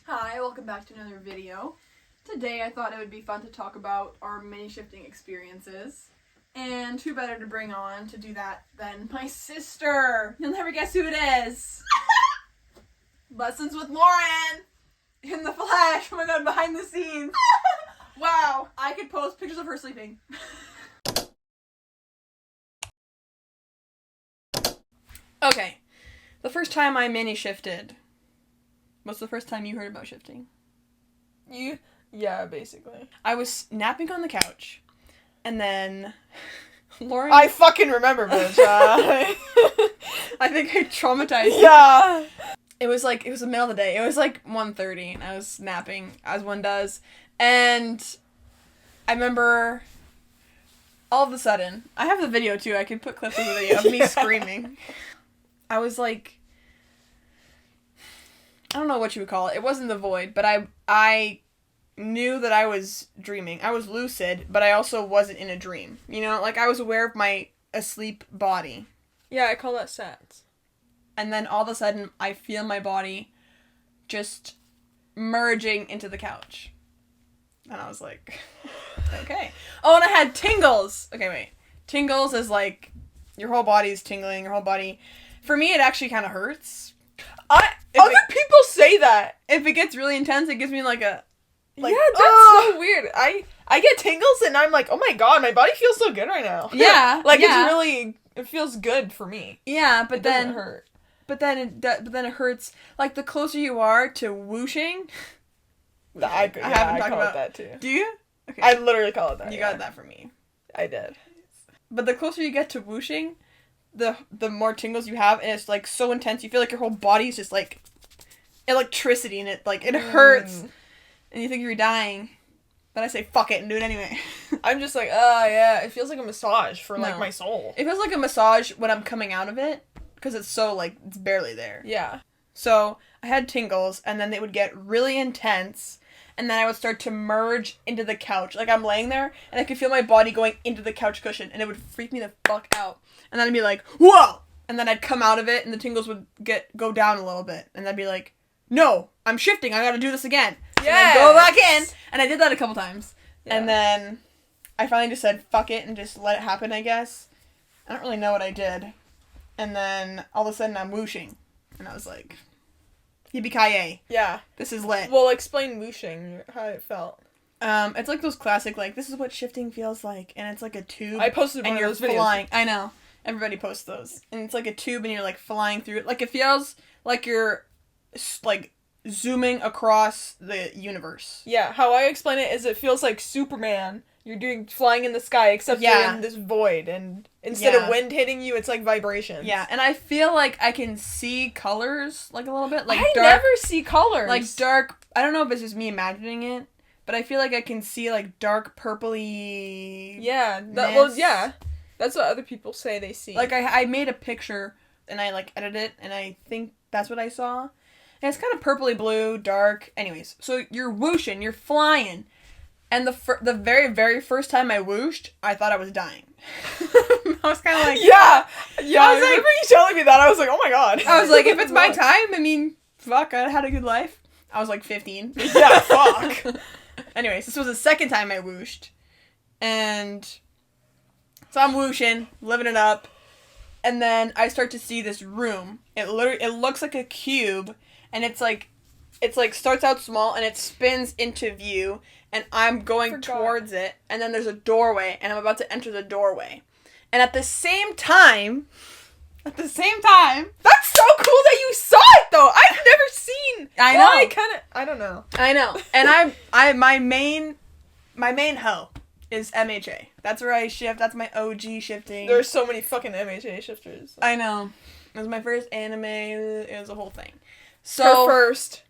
Hi, welcome back to another video. Today I thought it would be fun to talk about our mini shifting experiences. And who better to bring on to do that than my sister? You'll never guess who it is. Lessons with Lauren! In the flash! Oh my god, behind the scenes! Wow, I could post pictures of her sleeping. Okay, the first time I mini shifted. What's the first time you heard about shifting? Yeah, basically. I was napping on the couch, and then Lauren... I fucking remember, bitch. I think I traumatized you. Yeah. It was the middle of the day. It was like 1:30, and I was napping, as one does. And I remember all of a sudden, I have the video too, I could put clips of the video of me screaming. I was like, I don't know what you would call it. It wasn't the void, but I knew that I was dreaming. I was lucid, but I also wasn't in a dream. You know, like I was aware of my asleep body. Yeah, I call that SATs. And then all of a sudden, I feel my body just merging into the couch. And I was like, okay. Oh, and I had tingles. Okay, wait. Tingles is like your whole body is tingling, your whole body. For me, it actually kind of hurts. Other people say that. If it gets really intense, it gives me like a... Like, yeah, that's so weird. I get tingles and I'm like, oh my god, my body feels so good right now. Yeah. It feels good for me. Yeah, but it then... doesn't hurt. But then it hurts. Like, the closer you are to whooshing... I haven't talked about that too. Do you? Okay. I literally call it that. You got that from me. I did. But the closer you get to whooshing, the more tingles you have, and it's like so intense. You feel like your whole body's just like electricity, and it hurts, and you think you're dying. But I say fuck it and do it anyway. I'm just like, yeah, it feels like a massage for like my soul. It feels like a massage when I'm coming out of it, because it's so like it's barely there. Yeah. So I had tingles, and then they would get really intense. And then I would start to merge into the couch. Like, I'm laying there, and I could feel my body going into the couch cushion, and it would freak me the fuck out. And then I'd be like, whoa! And then I'd come out of it, and the tingles would go down a little bit. And I'd be like, no, I'm shifting, I gotta do this again. Yeah. Go back in! And I did that a couple times. Yeah. And then I finally just said, fuck it, and just let it happen, I guess. I don't really know what I did. And then, all of a sudden, I'm whooshing. And I was like... Yippee-ki-yay. Yeah. This is lit. Well, explain whooshing, how it felt. It's like those classic, like, this is what shifting feels like, and it's like a tube. I posted one and of you're those videos. flying. I know. Everybody posts those. And it's like a tube, and you're, like, flying through it. Like, it feels like you're, like, zooming across the universe. Yeah, how I explain it is it feels like Superman. You're flying in the sky, except you're in this void, and instead of wind hitting you, it's like vibrations. Yeah, and I feel like I can see colors, like, a little bit. Like I dark, never see colors. Like, dark, I don't know if it's just me imagining it, but I feel like I can see, like, dark purpley... Yeah, yeah. That's what other people say they see. Like, I made a picture, and I, like, edited it, and I think that's what I saw. And it's kind of purpley blue, dark. Anyways, so you're whooshing, you're flying. And the very, very first time I whooshed, I thought I was dying. I was kind of like... Yeah! Yeah, I remember you telling me that. I was like, oh my god. I was like, if it's my time, I mean, fuck, I had a good life. I was like 15. Yeah, fuck. Anyways, this was the second time I whooshed. And so I'm whooshing, living it up. And then I start to see this room. It looks like a cube. And it's like starts out small and it spins into view. And I'm going towards it, and then there's a doorway, and I'm about to enter the doorway. And at the same time, that's so cool that you saw it, though. I've never seen. I know. I don't know. I know. And my main hoe is MHA. That's where I shift. That's my OG shifting. There's so many fucking MHA shifters. I know. It was my first anime. It was a whole thing. So her first.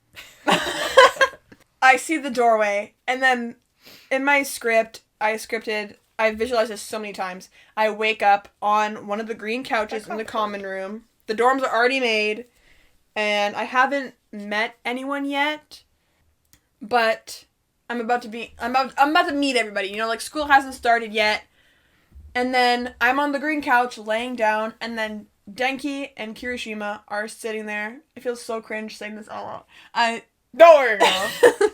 I see the doorway, and then in my script, I visualized this so many times. I wake up on one of the green couches in the common room. The dorms are already made, and I haven't met anyone yet, but I'm about to meet everybody. You know, like, school hasn't started yet. And then I'm on the green couch laying down, and then Denki and Kirishima are sitting there. It feels so cringe saying this all out. Don't worry, girl.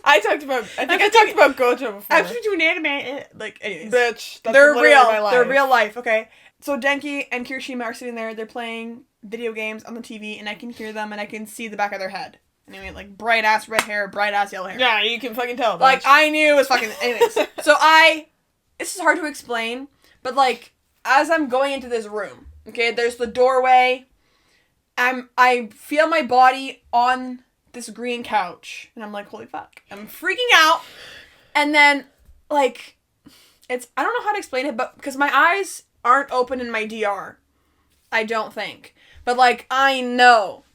I think I talked about Gojo before. Actually, to an anime, like, anyways. Bitch, that's they're literally real. my life. They're real life, okay? So Denki and Kirishima are sitting there, they're playing video games on the TV, and I can hear them, and I can see the back of their head. Anyway, like, bright-ass red hair, bright-ass yellow hair. Yeah, you can fucking tell. Bitch. Like, I knew it was fucking... Anyways. So this is hard to explain, but, like, as I'm going into this room, okay, there's the doorway. I feel my body on this green couch, and I'm like, holy fuck. I'm freaking out, and then, like, I don't know how to explain it, but, because my eyes aren't open in my DR. I don't think. But, like, I know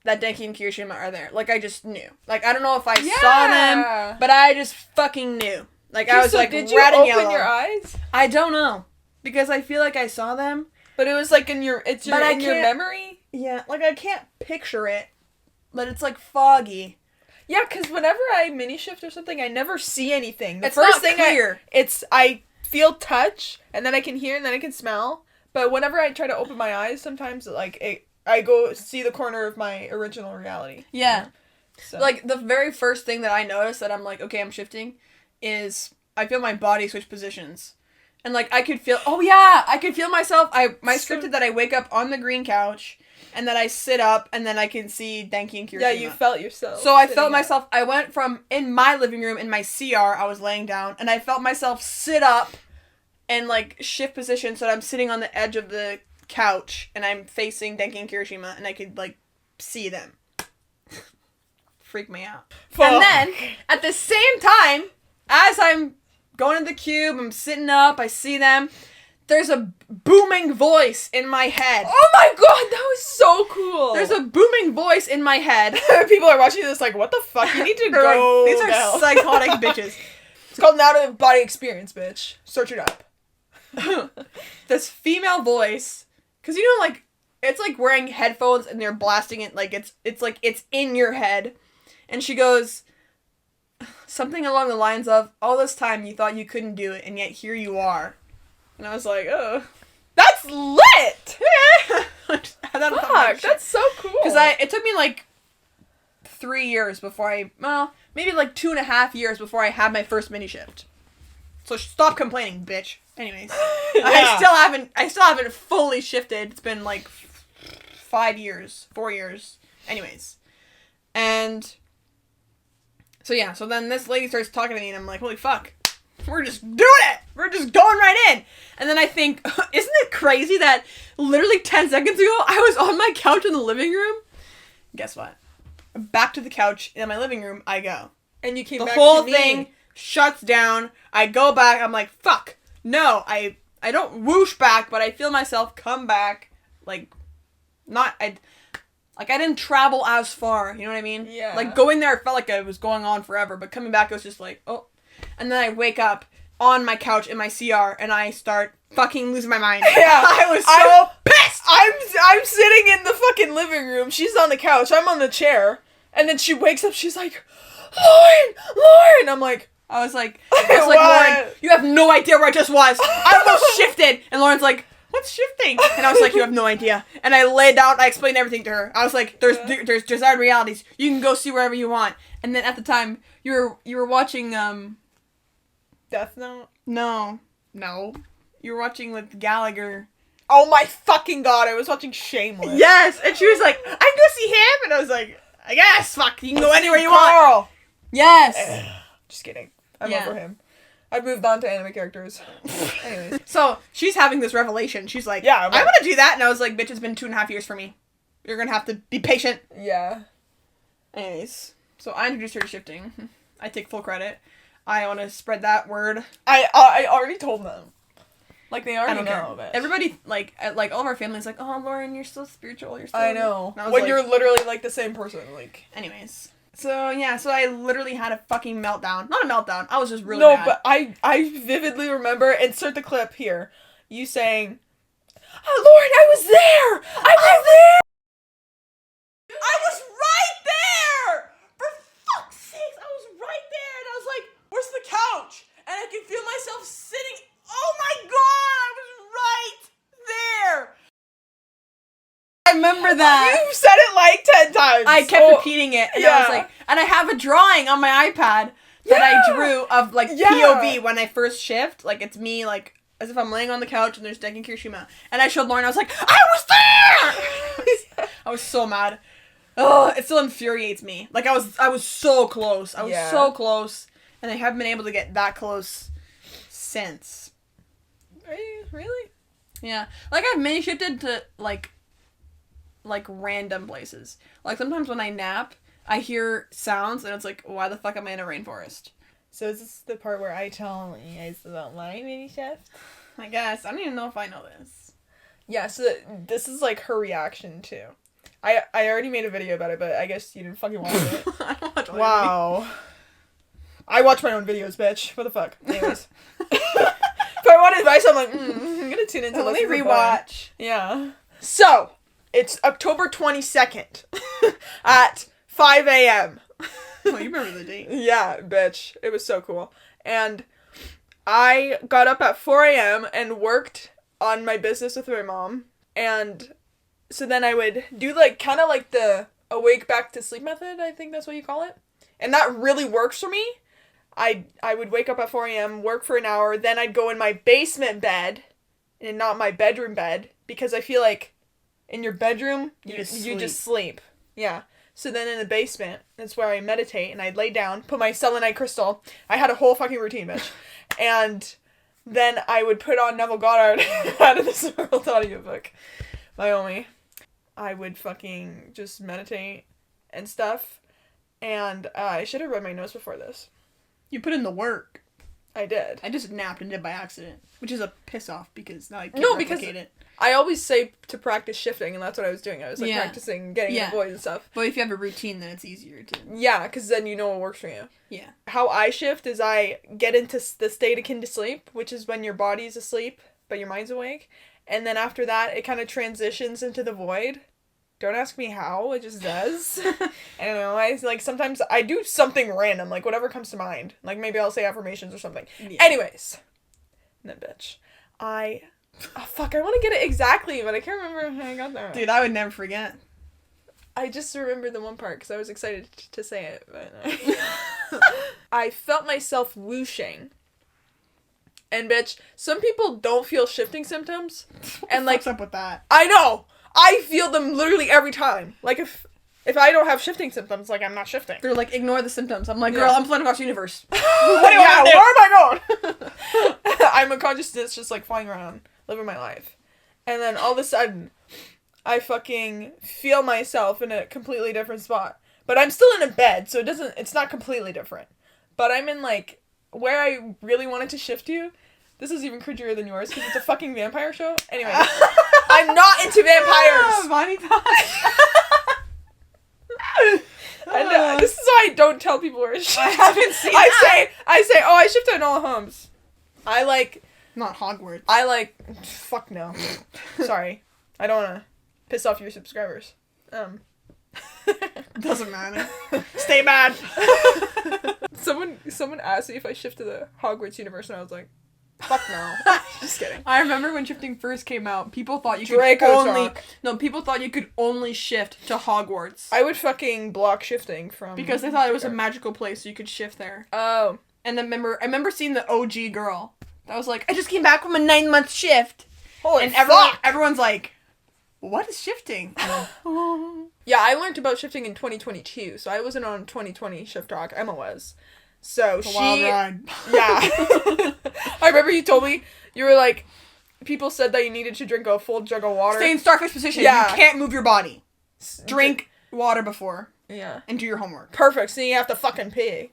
that Denki and Kirishima are there. Like, I just knew. Like, I don't know if I saw them, but I just fucking knew. Like, I was like, did you red and open yellow. your eyes? I don't know. Because I feel like I saw them. But it was like in your memory? Yeah, like, I can't picture it. But it's, like, foggy. Yeah, because whenever I Minishift or something, I never see anything. The it's first not thing clear. I feel touch, and then I can hear, and then I can smell. But whenever I try to open my eyes, sometimes, like, I go see the corner of my original reality. Yeah. So. Like, the very first thing that I noticed that I'm like, okay, I'm shifting, is I feel my body switch positions. And, like, I could feel myself, scripted that I wake up on the green couch, and then I sit up, and then I can see Denki and Kirishima. Yeah, you felt yourself. So I felt myself, I went from, in my living room, in my CR, I was laying down, and I felt myself sit up, and, like, shift position so that I'm sitting on the edge of the couch, and I'm facing Denki and Kirishima, and I could, like, see them. Freak me out. Fuck. And then, at the same time, as I'm going to the cube, I'm sitting up, I see them, there's a booming voice in my head. Oh my god, that was so cool! There's a booming voice in my head. People are watching this like, what the fuck? You need to go. Like, these are psychotic bitches. It's called an out-of-body experience, bitch. Search it up. This female voice, because, you know, like, it's like wearing headphones and they're blasting it, like, it's like it's in your head. And she goes, something along the lines of, all this time you thought you couldn't do it, and yet here you are. And I was like, oh. That's lit! Fuck, that's so cool. Because it took me, like, 3 years before maybe, like, 2.5 years before I had my first Minishift. So stop complaining, bitch. Anyways. Yeah. I still haven't fully shifted. It's been, like, 4 years. Anyways. And so, yeah. So then this lady starts talking to me, and I'm like, holy fuck. We're just doing it! We're just going right in! And then I think, isn't it crazy that literally 10 seconds ago, I was on my couch in the living room? Guess what? Back to the couch in my living room I go. And you came back to me. The whole thing shuts down. I go back. I'm like, fuck. No, I don't whoosh back, but I feel myself come back. Like, I didn't travel as far. You know what I mean? Yeah. Like, going there, it felt like it was going on forever, but coming back, it was just like, oh. And then I wake up on my couch in my CR, and I start fucking losing my mind. Yeah. I was so pissed! I'm sitting in the fucking living room. She's on the couch. I'm on the chair. And then she wakes up. She's like, Lauren! I'm like... I was like, Lauren, you have no idea where I just was. I almost shifted. And Lauren's like, what's shifting? And I was like, you have no idea. And I laid down, I explained everything to her. I was like, there's desired realities. You can go see wherever you want. And then at the time, you were watching, Death Note? No. You were watching with Gallagher. Oh my fucking god, I was watching Shameless. Yes! And she was like, I can go see him! And I was like, I guess, fuck, you can go anywhere you want. Yes! Just kidding. I'm over him. I've moved on to anime characters. Anyways. So, she's having this revelation. She's like, yeah, I want to do that. And I was like, bitch, it's been 2.5 years for me. You're gonna have to be patient. Yeah. Anyways. So, I introduced her to shifting. I take full credit. I want to spread that word. I already told them. Like, they already know. But everybody, like all of our family's like, oh, Lauren, you're so spiritual. You're so... I know. When like, you're literally, like, the same person. Like. Anyways. So, yeah, so I literally had a fucking meltdown. Not a meltdown. I was just really mad. No, but I vividly remember, insert the clip here, you saying, oh, Lauren, I was there! I was there! I was right there! For fuck's sakes, I was right there! And I was like, where's the couch? And I can feel myself sitting... Oh my god! I was right there! I remember that. You said it like 10 times. I kept repeating it, and I was like, And I have a drawing on my iPad that I drew of, like, POV when I first shift. Like, it's me, like, as if I'm laying on the couch and there's Deck and Kirishima. And I showed Lauren, I was like, I was there! I was so mad. Oh, it still infuriates me. Like, I was so close. I was so close. And I haven't been able to get that close since. Are you really? Yeah. Like, I've mini-shifted to, like, random places. Like, sometimes when I nap, I hear sounds, and it's like, why the fuck am I in a rainforest? So is this the part where I tell you guys about my Minishift? I guess. I don't even know if I know this. Yeah, so this is, like, her reaction, too. I already made a video about it, but I guess you didn't fucking watch it. I don't watch Wow. I watch my own videos, bitch. What the fuck? Anyways. If I want advice, I'm like, I'm gonna tune into Let me Listen to rewatch. Yeah. So, it's October 22nd at 5 a.m. Oh, you remember the date. Yeah, bitch. It was so cool. And I got up at 4 a.m. and worked on my business with my mom. And so then I would do, like, kind of like the awake back to sleep method, I think that's what you call it. And that really works for me. I would wake up at 4 a.m., work for an hour, then I'd go in my basement bed and not my bedroom bed, because I feel like in your bedroom, you just sleep. Yeah. So then in the basement, that's where I meditate, and I'd lay down, put my selenite crystal. I had a whole fucking routine, bitch. And then I would put on Neville Goddard out of this world audiobook by Omi. I would fucking just meditate and stuff. And I should have read my notes before this. You put in the work. I did. I just napped and did by accident, which is a piss off because now I can't replicate it. I always say to practice shifting, and that's what I was doing. I was like practicing getting in the void and stuff. But if you have a routine, then it's easier to. Yeah, because then you know what works for you. Yeah. How I shift is I get into the state akin to sleep, which is when your body's asleep but your mind's awake, and then after that it kind of transitions into the void. Don't ask me how, it just does. I don't know, sometimes I do something random, like whatever comes to mind. Like maybe I'll say affirmations or something. Yeah. Anyways. That bitch. I want to get it exactly, but I can't remember how I got there. Dude, I would never forget. I just remembered the one part because I was excited to say it, but I felt myself whooshing. And bitch, some people don't feel shifting symptoms. And like, what's up with that? I know! I feel them literally every time. Like, if I don't have shifting symptoms, like, I'm not shifting. They're like, ignore the symptoms. I'm like, girl, I'm floating across the universe. What do you want to do? Where am I going? I'm a consciousness just, like, flying around, living my life. And then all of a sudden, I fucking feel myself in a completely different spot. But I'm still in a bed, so it's not completely different. But I'm in, like, where I really wanted to shift to. This is even cringier than yours, because it's a fucking vampire show. Anyway, I'm not into vampires! Bonnie Tosh. This is why I don't tell people where I shift. I haven't seen I say, oh, I shift to Enola Holmes. Not Hogwarts. Fuck no. Sorry. I don't want to piss off your subscribers. Doesn't matter. Stay mad. Someone asked me if I shift to the Hogwarts universe, and I was like, fuck no. Just kidding. I remember when shifting first came out, people thought you people thought you could only shift to Hogwarts. I would fucking block shifting from... Because they thought it was a magical place, so you could shift there. Oh. And then I remember seeing the OG girl. That was like, I just came back from a 9-month shift. Holy fuck! Everyone's like, what is shifting? Yeah, I learned about shifting in 2022, so I wasn't on 2020 Shift Rock. Emma was. So it's a wild ride. Yeah. I remember you told me, you were like, people said that you needed to drink a full jug of water. Stay in starfish position. Yeah. You can't move your body. Drink water before. Yeah. And do your homework. Perfect. So you have to fucking pee.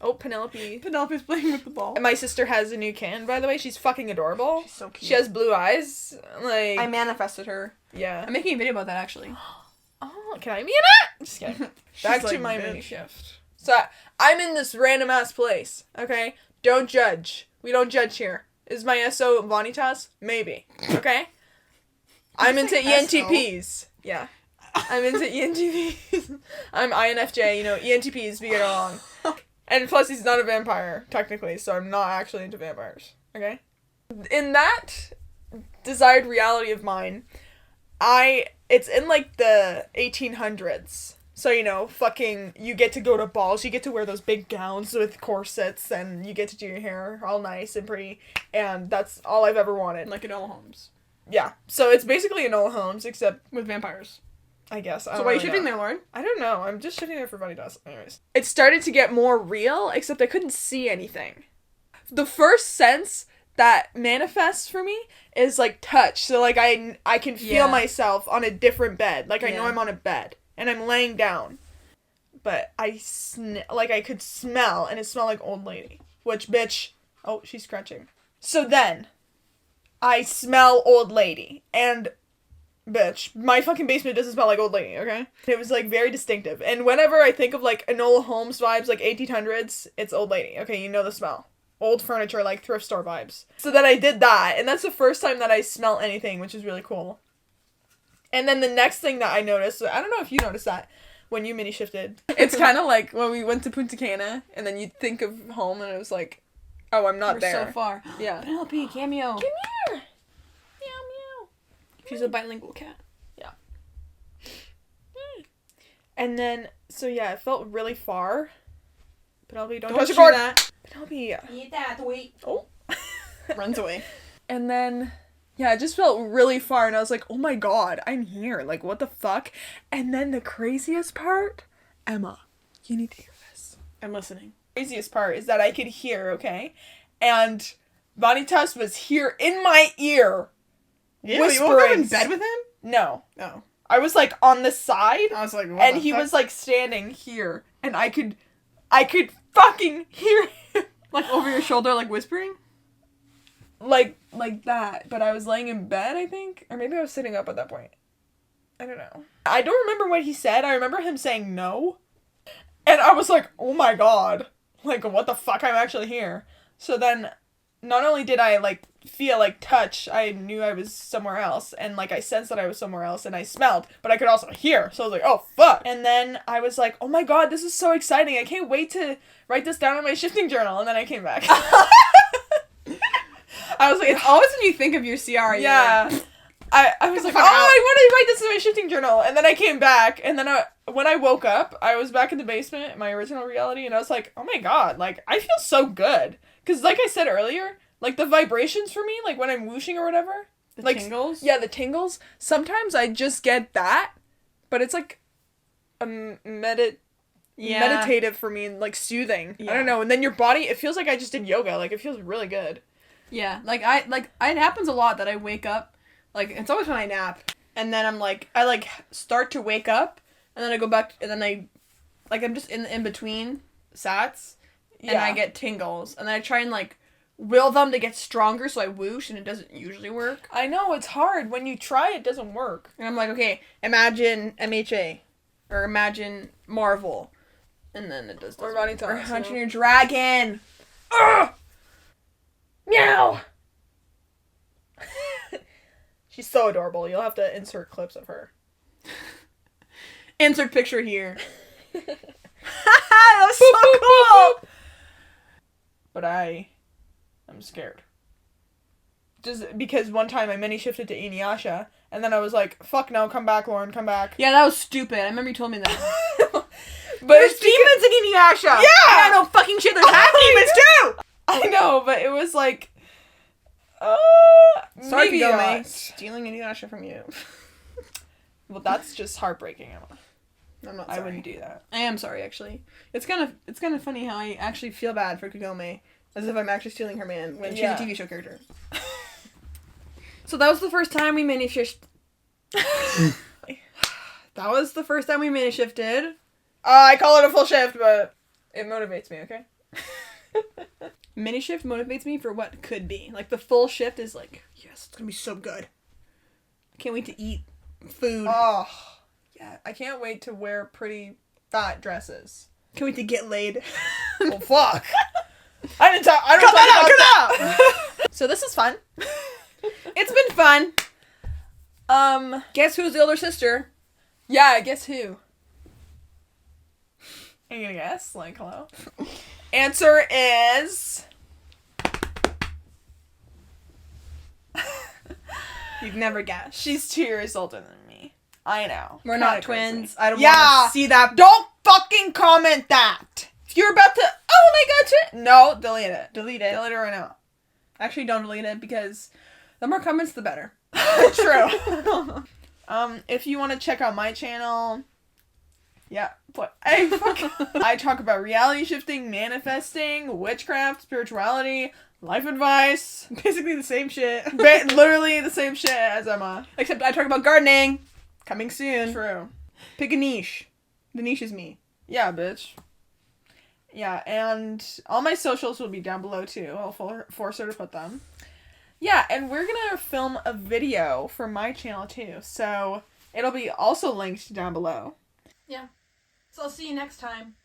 Oh, Penelope. Penelope's playing with the ball. And my sister has a new can, by the way. She's fucking adorable. She's so cute. She has blue eyes. Like, I manifested her. Yeah. I'm making a video about that, actually. Oh, can I be in it? Just kidding. Back to my mini shift. So, I'm in this random-ass place, okay? Don't judge. We don't judge here. Is my SO Vanitas? Maybe. Okay? I'm into ENTPs. Yeah. I'm into ENTPs. I'm INFJ, ENTPs, we get along. And plus, he's not a vampire, technically, so I'm not actually into vampires. Okay? In that desired reality of mine, it's in, like, the 1800s. So, you know, fucking, you get to go to balls, you get to wear those big gowns with corsets, and you get to do your hair all nice and pretty, and that's all I've ever wanted. Like Enola Holmes. Yeah. So it's basically Enola Holmes, except... with vampires. I guess. So why are you shifting there, Lauren? I don't know. I'm just shifting there for funny dust. Anyways. It started to get more real, except I couldn't see anything. The first sense that manifests for me is, like, touch. So, like, I can feel myself on a different bed. Like, I know I'm on a bed. And I'm laying down. But I could smell, and it smelled like old lady. Which, bitch... Oh, she's scratching. So then, I smell old lady. And... bitch, my fucking basement doesn't smell like old lady, okay? It was, like, very distinctive. And whenever I think of, like, Enola Holmes vibes, like, 1800s, it's old lady. Okay, you know the smell. Old furniture, like, thrift store vibes. So then I did that, and that's the first time that I smell anything, which is really cool. And then the next thing that I noticed, I don't know if you noticed that when you mini-shifted. It's kind of like when we went to Punta Cana, and then you'd think of home, and it was like, oh, I'm not there. We're so far. Yeah. Penelope, cameo. Come here. Meow, meow. She's a bilingual cat. Yeah. And then, so yeah, it felt really far. Penelope, don't touch that. Penelope. Eat that, wait. Oh. Runs away. And then, yeah, it just felt really far, and I was like, oh my god, I'm here. Like, what the fuck? And then the craziest part, Emma, you need to hear this. I'm listening. The craziest part is that I could hear, okay? And Vanitas was here in my ear. Yeah, you woke up in bed with him? No. Oh. I was, like, on the side. I was like, what and the he fuck? was, like, standing here. And I could fucking hear him. Like, over your shoulder, like, whispering? Like that. But I was laying in bed, I think. Or maybe I was sitting up at that point. I don't know. I don't remember what he said. I remember him saying no. And I was like, oh my god. Like, what the fuck? I'm actually here. So then, not only did I, like, feel, like, touch, I knew I was somewhere else. And, like, I sensed that I was somewhere else. And I smelled. But I could also hear. So I was like, oh, fuck. And then I was like, oh my god, this is so exciting. I can't wait to write this down in my shifting journal. And then I came back. I was like, it's always when you think of your CR. Yeah. I was like, oh, I want to write this in my shifting journal. And then I came back, and then when I woke up, I was back in the basement, my original reality, and I was like, oh my god, like, I feel so good. Because like I said earlier, like, the vibrations for me, like, when I'm whooshing or whatever. The like, tingles? Yeah, the tingles. Sometimes I just get that, but it's like a meditative for me and, like, soothing. Yeah. I don't know. And then your body, it feels like I just did yoga. Like, it feels really good. Yeah, it happens a lot that I wake up, like, it's always when I nap, and then I start to wake up, and then I go back, and then I'm just in between sats, and I get tingles, and then I try and, like, will them to get stronger, so I whoosh, and it doesn't usually work. I know, it's hard. When you try, it doesn't work. And I'm like, okay, imagine MHA, or imagine Marvel, and then it does. Or Ronnie Or Hunting Your Dragon! Ugh! Meow! She's so adorable. You'll have to insert clips of her. Insert picture here. That was so cool! But I'm scared. Just because one time I mini-shifted to Inuyasha, and then I was like, fuck no, come back, Lauren, come back. Yeah, that was stupid. I remember you told me that. But there's demons in Inuyasha! Yeah! I know fucking shit, there's half demons too! I know, but it was like... Sorry, maybe Kagome. Stealing Inuyasha from you. Well, that's just heartbreaking, Emma. I'm not sorry. I wouldn't do that. I am sorry, actually. It's kind of funny how I actually feel bad for Kagome, as if I'm actually stealing her man when she's a TV show character. So that was the first time we mini-shifted. That was the first time we mini-shifted. I call it a full shift, but it motivates me, okay? Minishift motivates me for what could be. Like, the full shift is like, yes, it's gonna be so good. I can't wait to eat food. Oh, yeah. I can't wait to wear pretty fat dresses. Can't wait to get laid. Well, fuck. I don't talk about that. So this is fun. It's been fun. Guess who's the older sister? Yeah, guess who? Are you gonna guess? Like, hello? Answer is... You've never guessed. She's 2 years older than me. I know. We're Kinda not crazy. twins. I don't Yeah. want to see that. Don't fucking comment that. If you're about to, oh my god, no, delete it. Delete it. Delete it right now. Actually, don't delete it because the more comments, the better. True. If you want to check out my channel, yeah, but I talk about reality shifting, manifesting, witchcraft, spirituality, life advice. Basically the same shit. Literally the same shit as Emma. Except I talk about gardening. Coming soon. True. Pick a niche. The niche is me. Yeah, bitch. Yeah, and all my socials will be down below too. I'll force her to put them. Yeah, and we're gonna film a video for my channel too, so it'll be also linked down below. Yeah. So I'll see you next time.